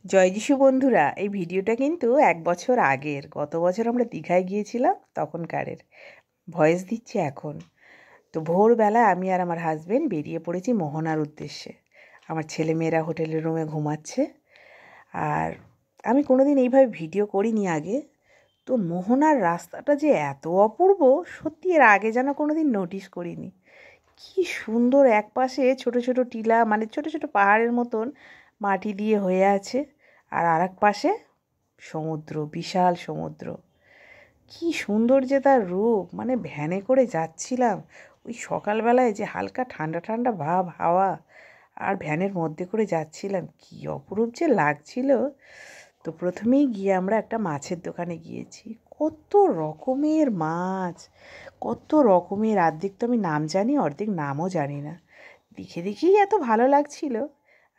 জয় যিশু বন্ধুরা, এই ভিডিওটা কিন্তু 1 বছর আগের। গত বছর আমরা দীঘায় গিয়েছিলাম, তখনকারের ভয়েস দিচ্ছি এখন। তো ভোরবেলা আমি আর আমার হাজবেন্ড বেরিয়ে পড়েছি মোহনার উদ্দেশ্যে। আমার ছেলেমেয়েরা হোটেলের রুমে ঘুমাচ্ছে। আর আমি কোনোদিন এইভাবে ভিডিও করিনি আগে। তো মোহনার রাস্তাটা যে এত অপূর্ব, সত্যি এর আগে যেন কোনোদিন নোটিস করিনি। কি সুন্দর, একপাশে ছোট ছোট টিলা, মানে ছোট ছোট পাহাড়ের মতন মাটি দিয়ে হয়ে আছে, আর আরেক পাশে সমুদ্র, বিশাল সমুদ্র। কি সুন্দর যে তার রূপ, মানে ভ্যানে করে যাচ্ছিলাম ওই সকালবেলায়, যে হালকা ঠান্ডা ঠান্ডা ভাব হাওয়া, আর ভ্যানের মধ্যে করে যাচ্ছিলাম, কি অপরূপ যে লাগছিল। তো প্রথমেই গিয়ে আমরা একটা মাছের দোকানে গিয়েছি। কত রকমের মাছ, কত রকমের, অর্ধেক তো আমি নাম জানি, অর্ধেক নামও জানি না। দেখে দেখেই এত ভালো লাগছিল।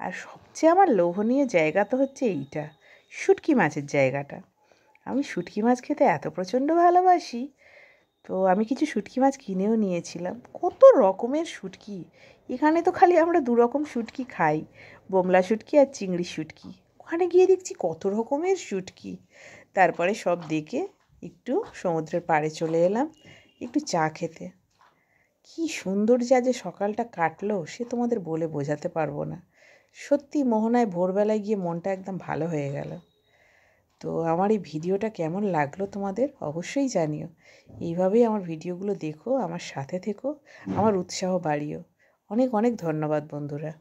আর সবচেয়ে আমার লোভনীয় জায়গা তো হচ্ছে এইটা, শুটকি মাছের জায়গাটা। আমি শুটকি মাছ খেতে এত প্রচণ্ড ভালোবাসি। তো আমি কিছু শুটকি মাছ কিনেও নিয়েছিলাম। কত রকমের শুটকি! এখানে তো খালি আমরা 2 রকম শুটকি খাই, বোমলা শুটকি আর চিংড়ি শুটকি। ওখানে গিয়ে দেখছি কত রকমের শুটকি। তারপরে সব দেখে একটু সমুদ্রের পাড়ে চলে এলাম একটু চা খেতে। কি সুন্দর যে সকালটা কাটলো, সে তোমাদের বলে বোঝাতে পারবো না। সত্যি মোহনায় ভোরবেলায় গিয়ে মনটা একদম ভালো হয়ে গেল। তো আমার এই ভিডিওটা কেমন লাগলো তোমাদের অবশ্যই জানিও। এইভাবেই আমার ভিডিওগুলো দেখো, আমার সাথে থেকো, আমার উৎসাহ বাড়িও। অনেক অনেক ধন্যবাদ বন্ধুরা।